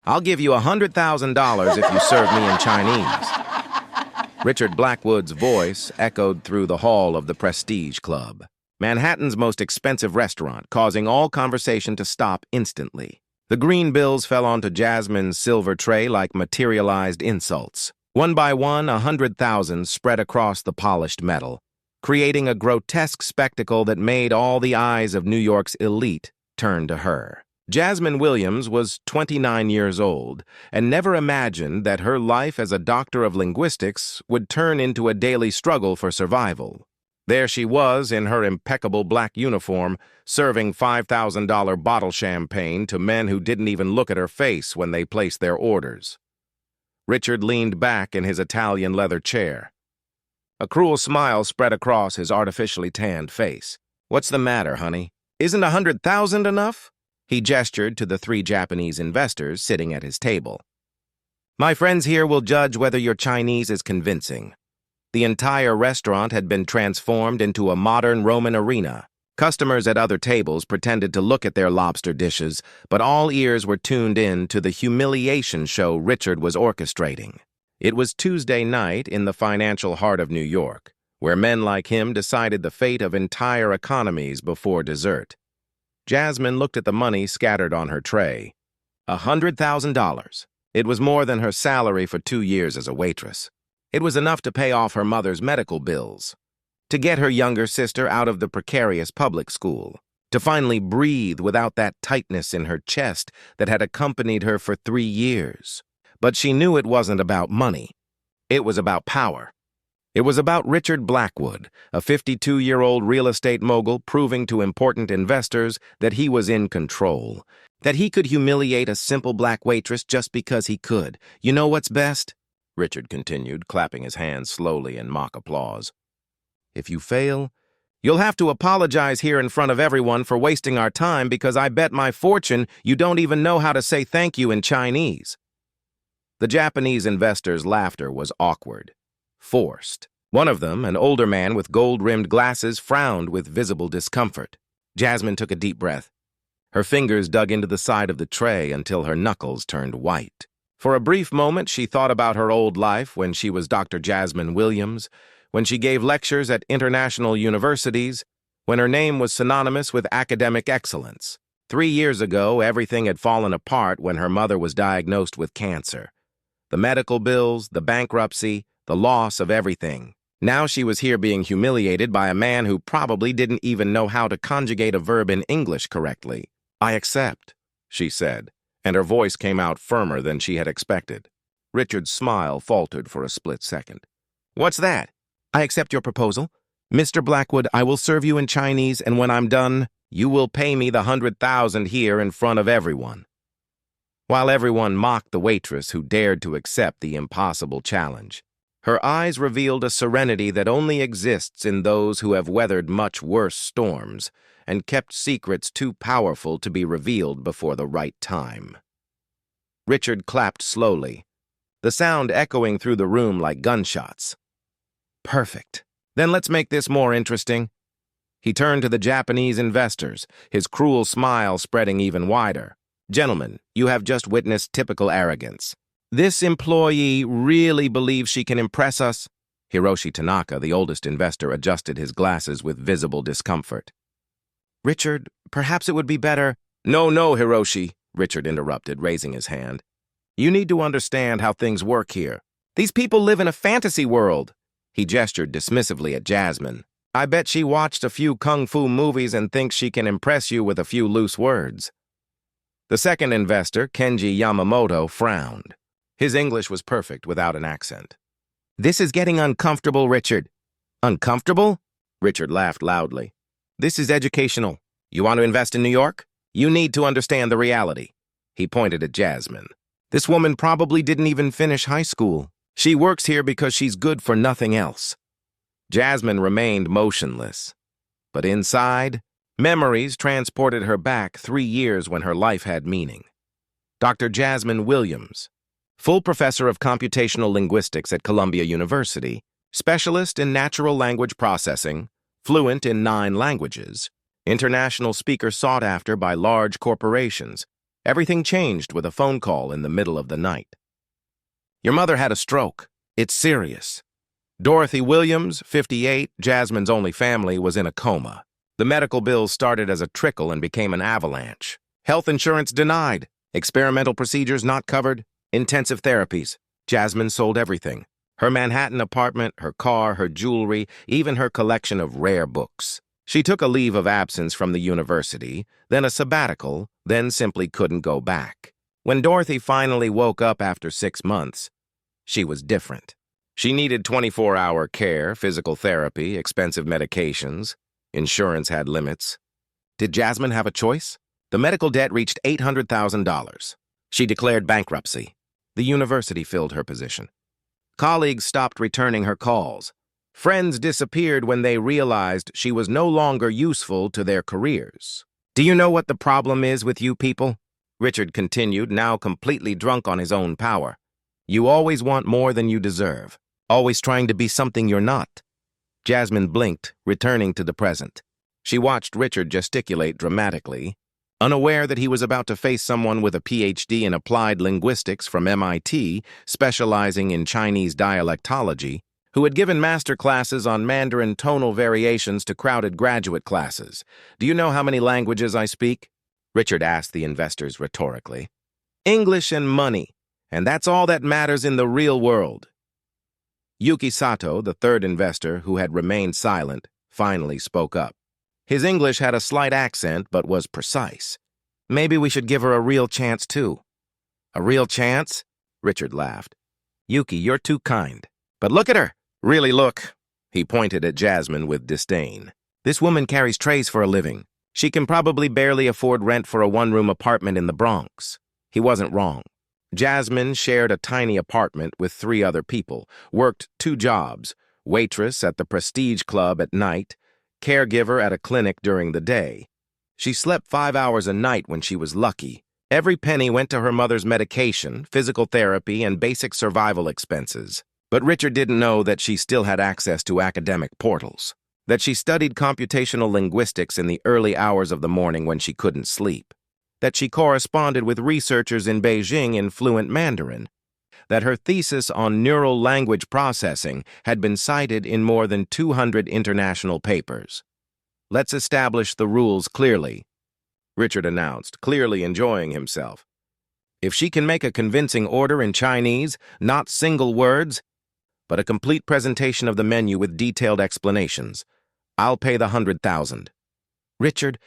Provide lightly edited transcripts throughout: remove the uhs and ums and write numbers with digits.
I'll give you $100,000 if you serve me in Chinese. Richard Blackwood's voice echoed through the hall of the Prestige Club, Manhattan's most expensive restaurant, causing all conversation to stop instantly. The green bills fell onto Jasmine's silver tray like materialized insults. One by one, 100,000 spread across the polished metal, creating a grotesque spectacle that made all the eyes of New York's elite turn to her. Jasmine Williams was 29 years old and never imagined that her life as a doctor of linguistics would turn into a daily struggle for survival. There she was in her impeccable black uniform, serving $5,000 bottle champagne to men who didn't even look at her face when they placed their orders. Richard leaned back in his Italian leather chair. A cruel smile spread across his artificially tanned face. "What's the matter, honey? Isn't 100,000 enough?" He gestured to the 3 Japanese investors sitting at his table. "My friends here will judge whether your Chinese is convincing." The entire restaurant had been transformed into a modern Roman arena. Customers at other tables pretended to look at their lobster dishes, but all ears were tuned in to the humiliation show Richard was orchestrating. It was Tuesday night in the financial heart of New York, where men like him decided the fate of entire economies before dessert. Jasmine looked at the money scattered on her tray. $100,000. It was more than her salary for 2 years as a waitress. It was enough to pay off her mother's medical bills, to get her younger sister out of the precarious public school, to finally breathe without that tightness in her chest that had accompanied her for 3 years. But she knew it wasn't about money. It was about power. It was about Richard Blackwood, a 52-year-old real estate mogul proving to important investors that he was in control, that he could humiliate a simple black waitress just because he could. "You know what's best?" Richard continued, clapping his hands slowly in mock applause. "If you fail, you'll have to apologize here in front of everyone for wasting our time because I bet my fortune you don't even know how to say thank you in Chinese." The Japanese investors' laughter was awkward, forced. One of them, an older man with gold-rimmed glasses, frowned with visible discomfort. Jasmine took a deep breath. Her fingers dug into the side of the tray until her knuckles turned white. For a brief moment, she thought about her old life when she was Dr. Jasmine Williams, when she gave lectures at international universities, when her name was synonymous with academic excellence. 3 years ago, everything had fallen apart when her mother was diagnosed with cancer. The medical bills, the bankruptcy, the loss of everything. Now she was here being humiliated by a man who probably didn't even know how to conjugate a verb in English correctly. "I accept," she said, and her voice came out firmer than she had expected. Richard's smile faltered for a split second. "What's that?" "I accept your proposal. Mr. Blackwood, I will serve you in Chinese, and when I'm done, you will pay me the 100,000 here in front of everyone." While everyone mocked the waitress who dared to accept the impossible challenge, her eyes revealed a serenity that only exists in those who have weathered much worse storms and kept secrets too powerful to be revealed before the right time. Richard clapped slowly, the sound echoing through the room like gunshots. "Perfect. Then let's make this more interesting." He turned to the Japanese investors, his cruel smile spreading even wider. "Gentlemen, you have just witnessed typical arrogance. This employee really believes she can impress us?" Hiroshi Tanaka, the oldest investor, adjusted his glasses with visible discomfort. "Richard, perhaps it would be better—" "No, Hiroshi," Richard interrupted, raising his hand. "You need to understand how things work here. These people live in a fantasy world." He gestured dismissively at Jasmine. "I bet she watched a few kung fu movies and thinks she can impress you with a few loose words." The second investor, Kenji Yamamoto, frowned. His English was perfect without an accent. "This is getting uncomfortable, Richard." "Uncomfortable?" Richard laughed loudly. "This is educational. You want to invest in New York? You need to understand the reality." He pointed at Jasmine. "This woman probably didn't even finish high school. She works here because she's good for nothing else." Jasmine remained motionless. But inside, memories transported her back 3 years when her life had meaning. Dr. Jasmine Williams, full professor of computational linguistics at Columbia University, specialist in natural language processing, fluent in 9 languages, international speaker sought after by large corporations. Everything changed with a phone call in the middle of the night. Your mother had a stroke. It's serious. Dorothy Williams, 58, Jasmine's only family, was in a coma. The medical bills started as a trickle and became an avalanche. Health insurance denied. Experimental procedures not covered. Intensive therapies. Jasmine sold everything. Her Manhattan apartment, her car, her jewelry, even her collection of rare books. She took a leave of absence from the university, then a sabbatical, then simply couldn't go back. When Dorothy finally woke up after 6 months, she was different. She needed 24-hour care, physical therapy, expensive medications. Insurance had limits. Did Jasmine have a choice? The medical debt reached $800,000. She declared bankruptcy. The university filled her position. Colleagues stopped returning her calls. Friends disappeared when they realized she was no longer useful to their careers. Do you know what the problem is with you people? Richard continued, now completely drunk on his own power. You always want more than you deserve, always trying to be something you're not. Jasmine blinked, returning to the present. She watched Richard gesticulate dramatically, unaware that he was about to face someone with a PhD in applied linguistics from MIT, specializing in Chinese dialectology, who had given master classes on Mandarin tonal variations to crowded graduate classes. Do you know how many languages I speak? Richard asked the investors rhetorically. English and money, and that's all that matters in the real world. Yuki Sato, the third investor, who had remained silent, finally spoke up. His English had a slight accent, but was precise. Maybe we should give her a real chance, too. A real chance? Richard laughed. Yuki, you're too kind. But look at her. Really look. He pointed at Jasmine with disdain. This woman carries trays for a living. She can probably barely afford rent for a one-room apartment in the Bronx. He wasn't wrong. Jasmine shared a tiny apartment with 3 other people, worked 2 jobs, waitress at the Prestige Club at night, caregiver at a clinic during the day. She slept 5 hours a night when she was lucky. Every penny went to her mother's medication, physical therapy, and basic survival expenses. But Richard didn't know that she still had access to academic portals, that she studied computational linguistics in the early hours of the morning when she couldn't sleep, that she corresponded with researchers in Beijing in fluent Mandarin, that her thesis on neural language processing had been cited in more than 200 international papers. Let's establish the rules clearly, Richard announced, clearly enjoying himself. If she can make a convincing order in Chinese, not single words, but a complete presentation of the menu with detailed explanations, I'll pay the 100,000. Richard,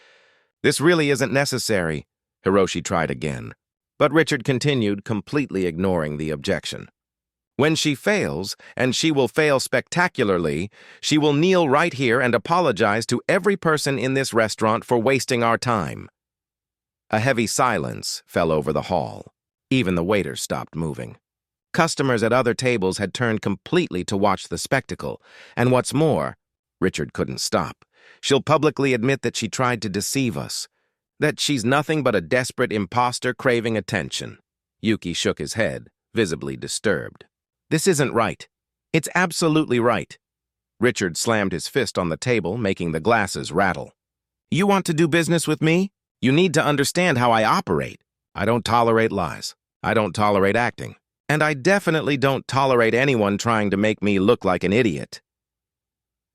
this really isn't necessary, Hiroshi tried again. But Richard continued, completely ignoring the objection. When she fails, and she will fail spectacularly, she will kneel right here and apologize to every person in this restaurant for wasting our time. A heavy silence fell over the hall. Even the waiters stopped moving. Customers at other tables had turned completely to watch the spectacle, and what's more, Richard couldn't stop. She'll publicly admit that she tried to deceive us, that she's nothing but a desperate imposter craving attention. Yuki shook his head, visibly disturbed. This isn't right. It's absolutely right. Richard slammed his fist on the table, making the glasses rattle. You want to do business with me? You need to understand how I operate. I don't tolerate lies. I don't tolerate acting. And I definitely don't tolerate anyone trying to make me look like an idiot.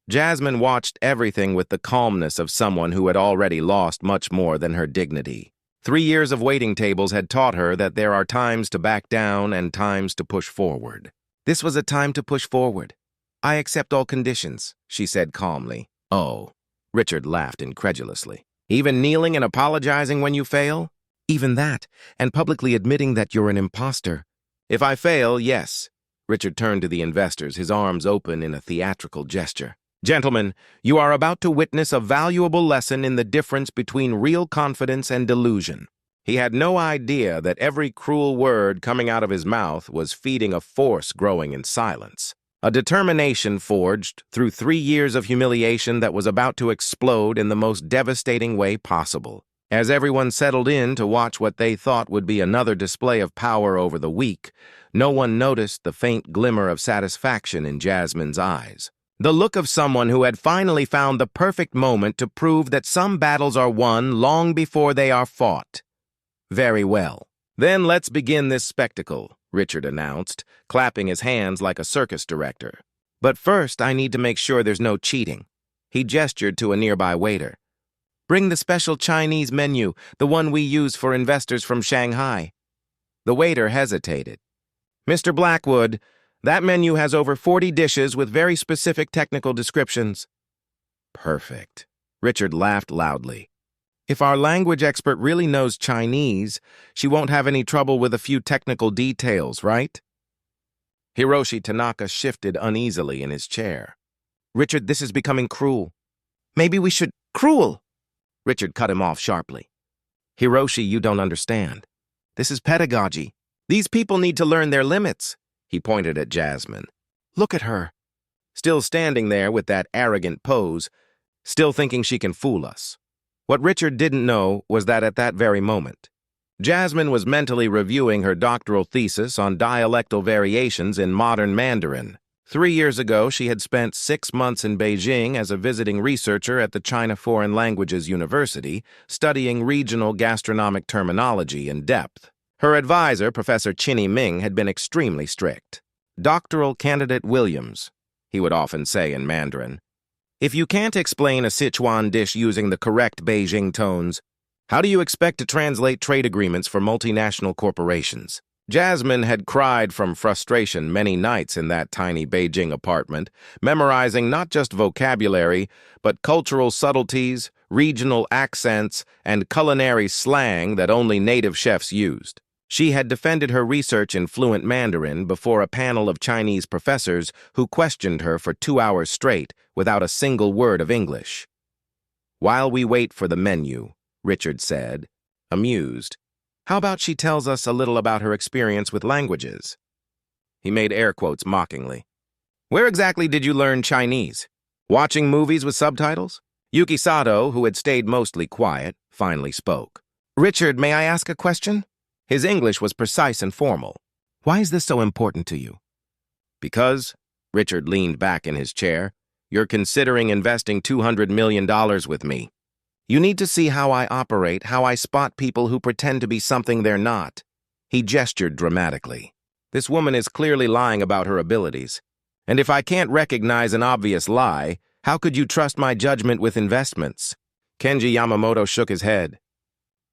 Jasmine watched everything with the calmness of someone who had already lost much more than her dignity. 3 years of waiting tables had taught her that there are times to back down and times to push forward. This was a time to push forward. I accept all conditions, she said calmly. Oh, Richard laughed incredulously. Even kneeling and apologizing when you fail? Even that, and publicly admitting that you're an imposter. If I fail, yes. Richard turned to the investors, his arms open in a theatrical gesture. Gentlemen, you are about to witness a valuable lesson in the difference between real confidence and delusion. He had no idea that every cruel word coming out of his mouth was feeding a force growing in silence. A determination forged through 3 years of humiliation that was about to explode in the most devastating way possible. As everyone settled in to watch what they thought would be another display of power over the weak, no one noticed the faint glimmer of satisfaction in Jasmine's eyes. The look of someone who had finally found the perfect moment to prove that some battles are won long before they are fought. Very well. Then let's begin this spectacle, Richard announced, clapping his hands like a circus director. But first, I need to make sure there's no cheating. He gestured to a nearby waiter. Bring the special Chinese menu, the one we use for investors from Shanghai. The waiter hesitated. Mr. Blackwood, that menu has over 40 dishes with very specific technical descriptions. Perfect. Richard laughed loudly. If our language expert really knows Chinese, she won't have any trouble with a few technical details, right? Hiroshi Tanaka shifted uneasily in his chair. Richard, this is becoming cruel. Maybe we should— Cruel! Richard cut him off sharply. Hiroshi, you don't understand. This is pedagogy. These people need to learn their limits. He pointed at Jasmine. Look at her. Still standing there with that arrogant pose, still thinking she can fool us. What Richard didn't know was that at that very moment, Jasmine was mentally reviewing her doctoral thesis on dialectal variations in modern Mandarin. 3 years ago, she had spent 6 months in Beijing as a visiting researcher at the China Foreign Languages University, studying regional gastronomic terminology in depth. Her advisor, Professor Chinny Ming, had been extremely strict. Doctoral candidate Williams, he would often say in Mandarin, if you can't explain a Sichuan dish using the correct Beijing tones, how do you expect to translate trade agreements for multinational corporations? Jasmine had cried from frustration many nights in that tiny Beijing apartment, memorizing not just vocabulary, but cultural subtleties, regional accents, and culinary slang that only native chefs used. She had defended her research in fluent Mandarin before a panel of Chinese professors who questioned her for 2 hours straight without a single word of English. While we wait for the menu, Richard said, amused, how about she tells us a little about her experience with languages? He made air quotes mockingly. Where exactly did you learn Chinese? Watching movies with subtitles? Yuki Sato, who had stayed mostly quiet, finally spoke. Richard, may I ask a question? His English was precise and formal. Why is this so important to you? Because, Richard leaned back in his chair, you're considering investing $200 million with me. You need to see how I operate, how I spot people who pretend to be something they're not. He gestured dramatically. This woman is clearly lying about her abilities. And if I can't recognize an obvious lie, how could you trust my judgment with investments? Kenji Yamamoto shook his head.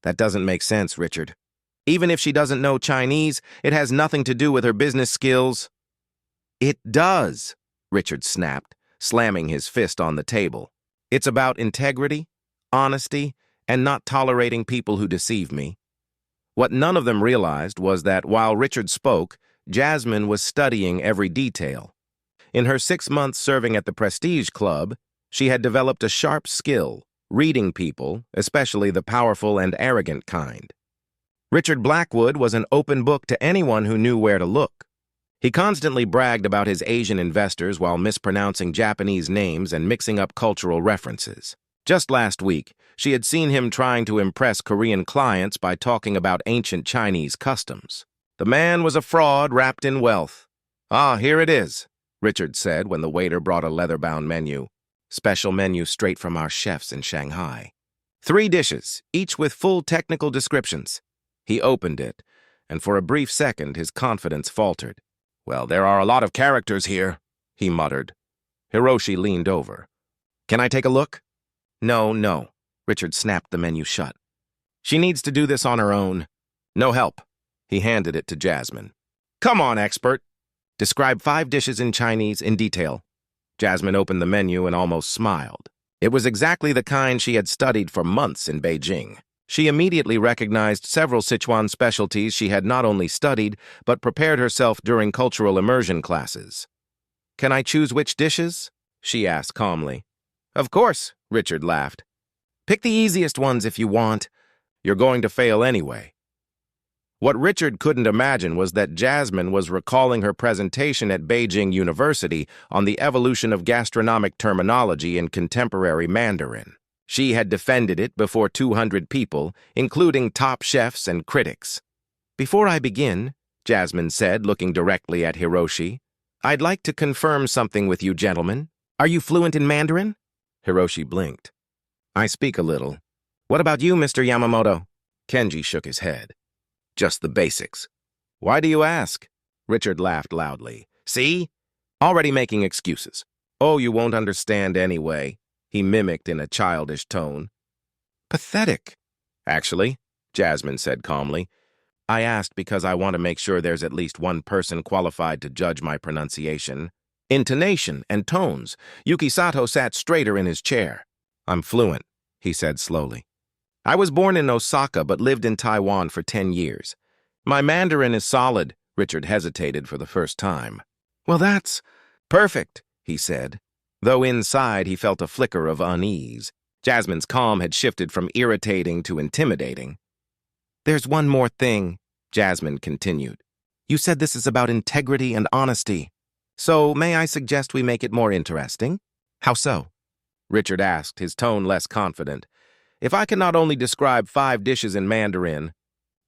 That doesn't make sense, Richard. Even if she doesn't know Chinese, it has nothing to do with her business skills. It does, Richard snapped, slamming his fist on the table. It's about integrity, honesty, and not tolerating people who deceive me. What none of them realized was that while Richard spoke, Jasmine was studying every detail. In her 6 months serving at the Prestige Club, she had developed a sharp skill, reading people, especially the powerful and arrogant kind. Richard Blackwood was an open book to anyone who knew where to look. He constantly bragged about his Asian investors while mispronouncing Japanese names and mixing up cultural references. Just last week, she had seen him trying to impress Korean clients by talking about ancient Chinese customs. The man was a fraud wrapped in wealth. Ah, here it is, Richard said when the waiter brought a leather-bound menu. Special menu straight from our chefs in Shanghai. 3 dishes, each with full technical descriptions. He opened it, and for a brief second his confidence faltered. Well, there are a lot of characters here, he muttered. Hiroshi leaned over. Can I take a look? No, Richard snapped the menu shut. She needs to do this on her own. No help. He handed it to Jasmine. Come on, expert. Describe 5 dishes in Chinese in detail. Jasmine opened the menu and almost smiled. It was exactly the kind she had studied for months in Beijing. She immediately recognized several Sichuan specialties she had not only studied, but prepared herself during cultural immersion classes. Can I choose which dishes? She asked calmly. Of course, Richard laughed. Pick the easiest ones if you want. You're going to fail anyway. What Richard couldn't imagine was that Jasmine was recalling her presentation at Beijing University on the evolution of gastronomic terminology in contemporary Mandarin. She had defended it before 200 people, including top chefs and critics. Before I begin, Jasmine said, looking directly at Hiroshi, I'd like to confirm something with you gentlemen. Are you fluent in Mandarin? Hiroshi blinked. I speak a little. What about you, Mr. Yamamoto? Kenji shook his head. Just the basics. Why do you ask? Richard laughed loudly. See? Already making excuses. Oh, you won't understand anyway, he mimicked in a childish tone. Pathetic. Actually, Jasmine said calmly, I asked because I want to make sure there's at least one person qualified to judge my pronunciation. Intonation and tones. Yuki Sato sat straighter in his chair. I'm fluent, he said slowly. I was born in Osaka but lived in Taiwan for 10 years. My Mandarin is solid, Richard hesitated for the first time. Well, that's perfect, he said, though inside he felt a flicker of unease. Jasmine's calm had shifted from irritating to intimidating. There's one more thing, Jasmine continued. You said this is about integrity and honesty. So may I suggest we make it more interesting? How so? Richard asked, his tone less confident. If I can not only describe 5 dishes in Mandarin,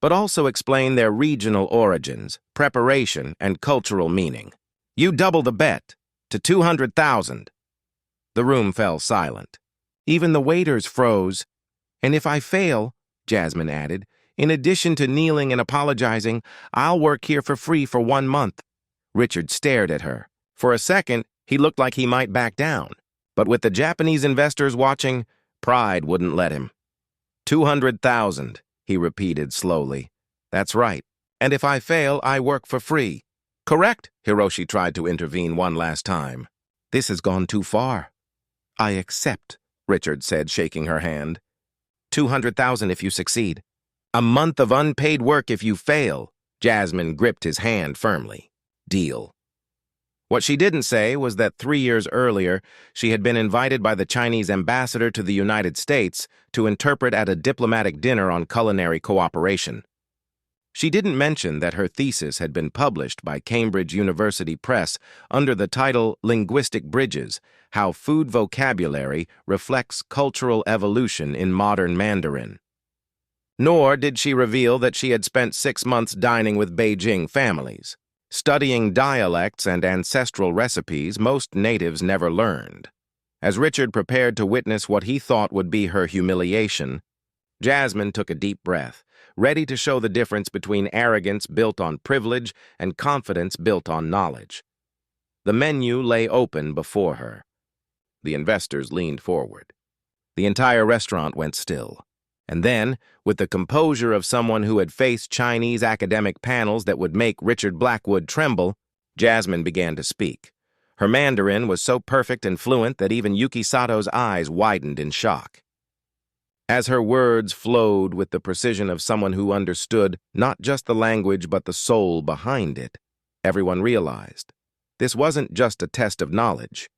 but also explain their regional origins, preparation, and cultural meaning. You double the bet to 200,000. The room fell silent. Even the waiters froze. And if I fail, Jasmine added, in addition to kneeling and apologizing, I'll work here for free for 1 month. Richard stared at her. For a second, he looked like he might back down. But with the Japanese investors watching, pride wouldn't let him. 200,000, he repeated slowly. That's right. And if I fail, I work for free. Correct, Hiroshi tried to intervene one last time. This has gone too far. I accept, Richard said, shaking her hand. 200,000 if you succeed. A month of unpaid work if you fail. Jasmine gripped his hand firmly. Deal. What she didn't say was that 3 years earlier, she had been invited by the Chinese ambassador to the United States to interpret at a diplomatic dinner on culinary cooperation. She didn't mention that her thesis had been published by Cambridge University Press under the title Linguistic Bridges, How Food Vocabulary Reflects Cultural Evolution in Modern Mandarin. Nor did she reveal that she had spent 6 months dining with Beijing families, studying dialects and ancestral recipes most natives never learned. As Richard prepared to witness what he thought would be her humiliation, Jasmine took a deep breath, ready to show the difference between arrogance built on privilege and confidence built on knowledge. The menu lay open before her. The investors leaned forward. The entire restaurant went still. And then, with the composure of someone who had faced Chinese academic panels that would make Richard Blackwood tremble, Jasmine began to speak. Her Mandarin was so perfect and fluent that even Yuki Sato's eyes widened in shock. As her words flowed with the precision of someone who understood not just the language but the soul behind it, everyone realized this wasn't just a test of knowledge.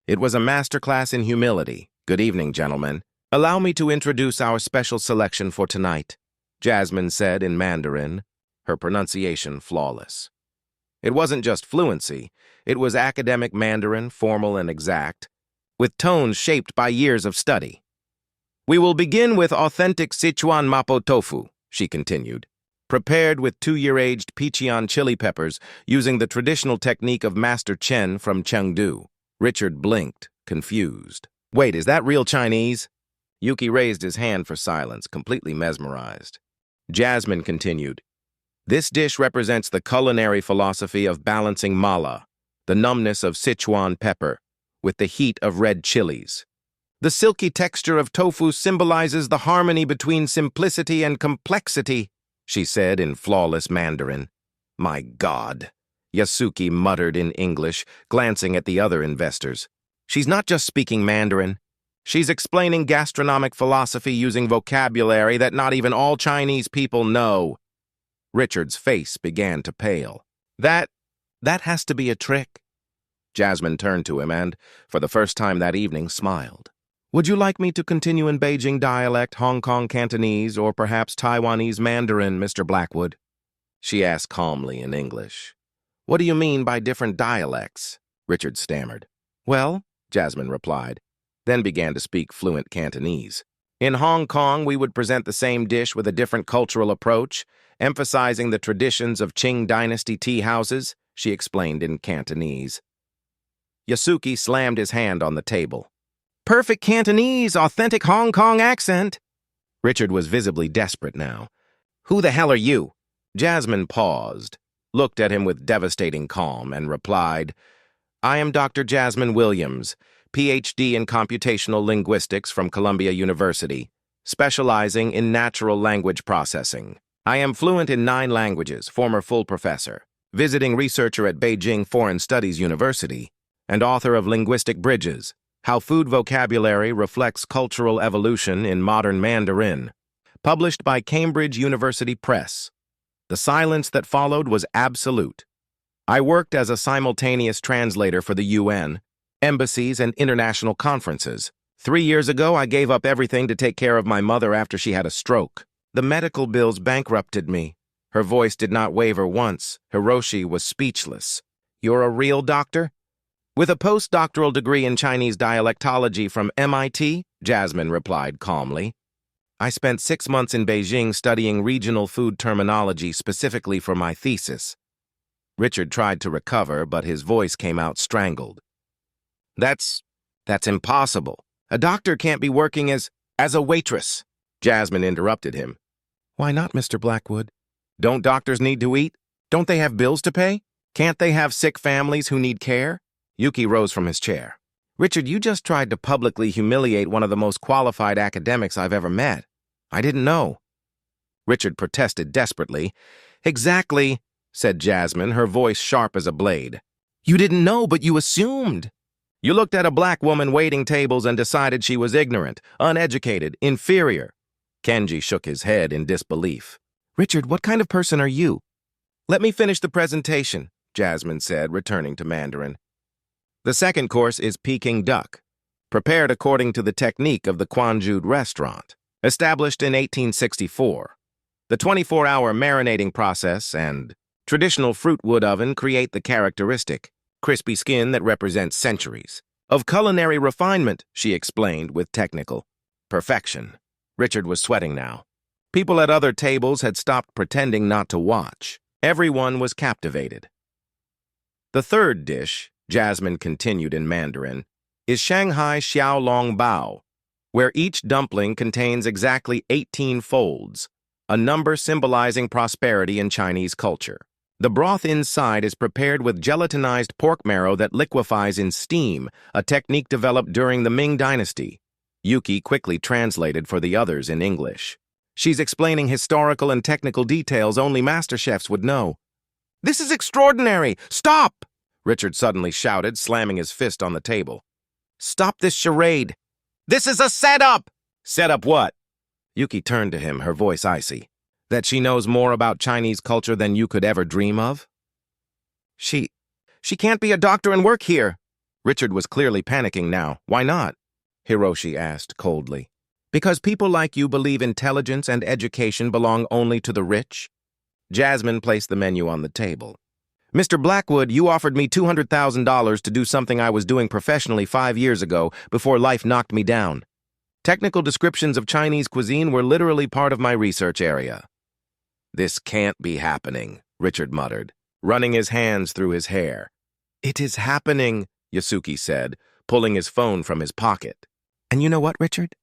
It was a masterclass in humility. Good evening, gentlemen. Allow me to introduce our special selection for tonight, Jasmine said in Mandarin, her pronunciation flawless. It wasn't just fluency, it was academic Mandarin, formal and exact, with tones shaped by years of study. We will begin with authentic Sichuan mapo tofu, she continued, prepared with 2-year-aged Pichian chili peppers using the traditional technique of Master Chen from Chengdu. Richard blinked, confused. Wait, is that real Chinese? Yuki raised his hand for silence, completely mesmerized. Jasmine continued, This dish represents the culinary philosophy of balancing mala, the numbness of Sichuan pepper, with the heat of red chilies. The silky texture of tofu symbolizes the harmony between simplicity and complexity, she said in flawless Mandarin. My God, Yasuki muttered in English, glancing at the other investors. She's not just speaking Mandarin. She's explaining gastronomic philosophy using vocabulary that not even all Chinese people know. Richard's face began to pale. That has to be a trick. Jasmine turned to him and, for the first time that evening, smiled. Would you like me to continue in Beijing dialect, Hong Kong Cantonese, or perhaps Taiwanese Mandarin, Mr. Blackwood? She asked calmly in English. What do you mean by different dialects? Richard stammered. Well, Jasmine replied, then began to speak fluent Cantonese. In Hong Kong, we would present the same dish with a different cultural approach, emphasizing the traditions of Qing dynasty tea houses, she explained in Cantonese. Yasuki slammed his hand on the table. Perfect Cantonese, authentic Hong Kong accent. Richard was visibly desperate now. "Who the hell are you?" Jasmine paused, looked at him with devastating calm, and replied, "I am Dr. Jasmine Williams, Ph.D. in computational linguistics from Columbia University, specializing in natural language processing. I am fluent in 9 languages, former full professor, visiting researcher at Beijing Foreign Studies University, and author of Linguistic Bridges, How Food Vocabulary Reflects Cultural Evolution in Modern Mandarin, published by Cambridge University Press. The silence that followed was absolute. I worked as a simultaneous translator for the UN, embassies, and international conferences. 3 years ago, I gave up everything to take care of my mother after she had a stroke. The medical bills bankrupted me." Her voice did not waver once. Hiroshi was speechless. "You're a real doctor?" "With a postdoctoral degree in Chinese dialectology from MIT, Jasmine replied calmly. "I spent 6 months in Beijing studying regional food terminology specifically for my thesis." Richard tried to recover, but his voice came out strangled. That's impossible. A doctor can't be working as a waitress." Jasmine interrupted him. "Why not, Mr. Blackwood? Don't doctors need to eat? Don't they have bills to pay? Can't they have sick families who need care?" Yuki rose from his chair. "Richard, you just tried to publicly humiliate one of the most qualified academics I've ever met. I didn't know." Richard protested desperately. "Exactly," said Jasmine, her voice sharp as a blade. "You didn't know, but you assumed. You looked at a black woman waiting tables and decided she was ignorant, uneducated, inferior." Kenji shook his head in disbelief. "Richard, what kind of person are you?" "Let me finish the presentation," Jasmine said, returning to Mandarin. "The second course is Peking duck, prepared according to the technique of the Quanjude restaurant, established in 1864. The 24-hour marinating process and traditional fruit wood oven create the characteristic crispy skin that represents centuries of culinary refinement," she explained with technical perfection. Richard was sweating now. People at other tables had stopped pretending not to watch. Everyone was captivated. "The third dish," Jasmine continued in Mandarin, "is Shanghai Xiaolong Bao, where each dumpling contains exactly 18 folds, a number symbolizing prosperity in Chinese culture. The broth inside is prepared with gelatinized pork marrow that liquefies in steam, a technique developed during the Ming Dynasty." Yuki quickly translated for the others in English. "She's explaining historical and technical details only master chefs would know." "This is extraordinary! Stop!" Richard suddenly shouted, slamming his fist on the table. "Stop this charade! This is a setup!" "Setup what?" Yuki turned to him, her voice icy. "That she knows more about Chinese culture than you could ever dream of?" She can't be a doctor and work here." Richard was clearly panicking now. "Why not?" Hiroshi asked coldly. "Because people like you believe intelligence and education belong only to the rich?" Jasmine placed the menu on the table. "Mr. Blackwood, you offered me $200,000 to do something I was doing professionally 5 years ago before life knocked me down. Technical descriptions of Chinese cuisine were literally part of my research area." "This can't be happening," Richard muttered, running his hands through his hair. "It is happening," Yasuki said, pulling his phone from his pocket. "And you know what, Richard?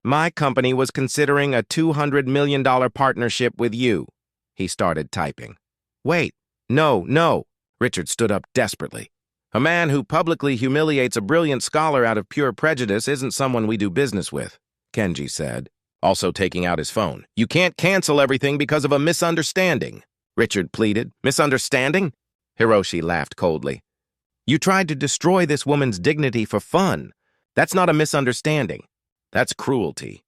My company was considering a $200 million partnership with you." He started typing. "Wait, no." Richard stood up desperately. "A man who publicly humiliates a brilliant scholar out of pure prejudice isn't someone we do business with," Kenji said, also taking out his phone. "You can't cancel everything because of a misunderstanding," Richard pleaded. "Misunderstanding?" Hiroshi laughed coldly. "You tried to destroy this woman's dignity for fun. That's not a misunderstanding. That's cruelty."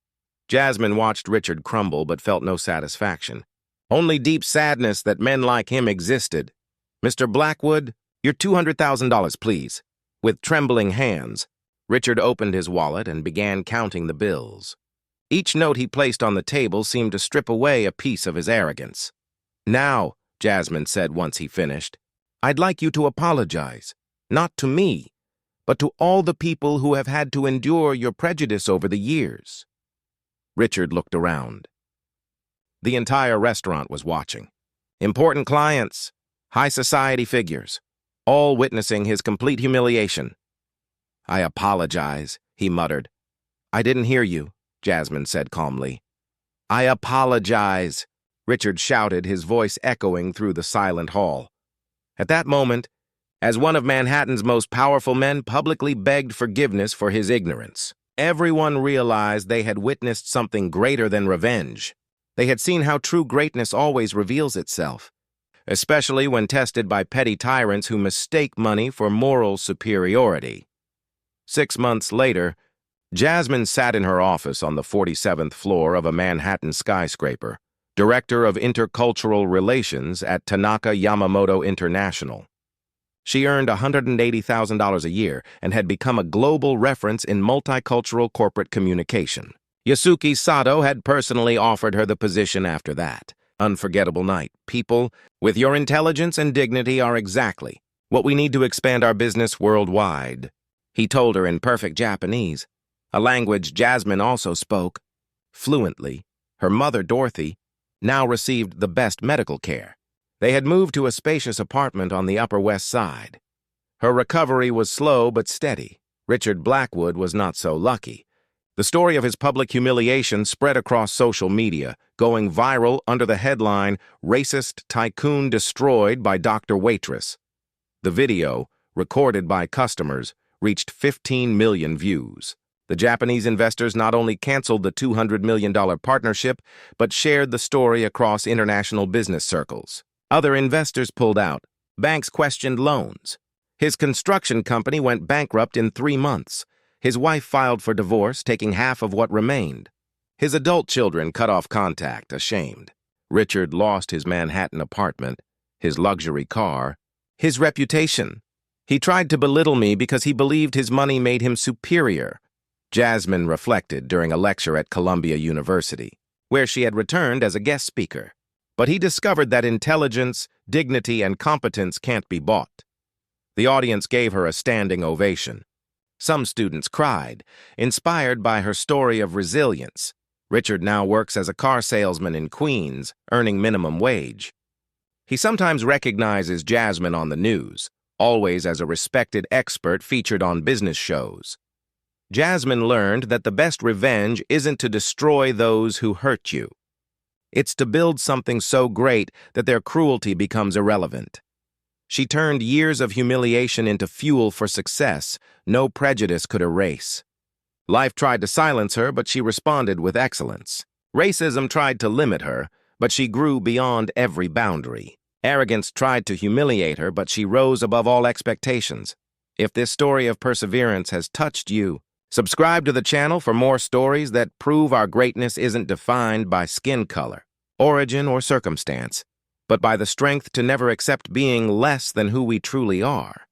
Jasmine watched Richard crumble but felt no satisfaction. Only deep sadness that men like him existed. "Mr. Blackwood, your $200,000, please." With trembling hands, Richard opened his wallet and began counting the bills. Each note he placed on the table seemed to strip away a piece of his arrogance. "Now," Jasmine said once he finished, "I'd like you to apologize, not to me, but to all the people who have had to endure your prejudice over the years." Richard looked around. The entire restaurant was watching. Important clients, high society figures, all witnessing his complete humiliation. "I apologize," he muttered. "I didn't hear you," Jasmine said calmly. I apologize, Richard shouted, his voice echoing through the silent hall. At that moment, as one of Manhattan's most powerful men publicly begged forgiveness for his ignorance, everyone realized they had witnessed something greater than revenge. They had seen how true greatness always reveals itself, especially when tested by petty tyrants who mistake money for moral superiority. 6 months later, Jasmine sat in her office on the 47th floor of a Manhattan skyscraper, Director of Intercultural Relations at Tanaka Yamamoto International. She earned $180,000 a year and had become a global reference in multicultural corporate communication. Yasuki Sato had personally offered her the position after that. Unforgettable night. People, with your intelligence and dignity are exactly what we need to expand our business worldwide, he told her in perfect Japanese, a language Jasmine also spoke fluently. Her mother, Dorothy, now received the best medical care. They had moved to a spacious apartment on the Upper West Side. Her recovery was slow but steady. Richard Blackwood was not so lucky. The story of his public humiliation spread across social media, going viral under the headline, "Racist Tycoon Destroyed by Dr. Waitress." The video, recorded by customers, reached 15 million views. The Japanese investors not only canceled the $200 million partnership, but shared the story across international business circles. Other investors pulled out. Banks questioned loans. His construction company went bankrupt in 3 months. His wife filed for divorce, taking half of what remained. His adult children cut off contact, ashamed. Richard lost his Manhattan apartment, his luxury car, his reputation. He tried to belittle me because he believed his money made him superior, Jasmine reflected during a lecture at Columbia University, where she had returned as a guest speaker. But he discovered that intelligence, dignity, and competence can't be bought. The audience gave her a standing ovation. Some students cried, inspired by her story of resilience. Richard now works as a car salesman in Queens, earning minimum wage. He sometimes recognizes Jasmine on the news, always as a respected expert featured on business shows. Jasmine learned that the best revenge isn't to destroy those who hurt you. It's to build something so great that their cruelty becomes irrelevant. She turned years of humiliation into fuel for success no prejudice could erase. Life tried to silence her, but she responded with excellence. Racism tried to limit her, but she grew beyond every boundary. Arrogance tried to humiliate her, but she rose above all expectations. If this story of perseverance has touched you, subscribe to the channel for more stories that prove our greatness isn't defined by skin color, origin, or circumstance, but by the strength to never accept being less than who we truly are.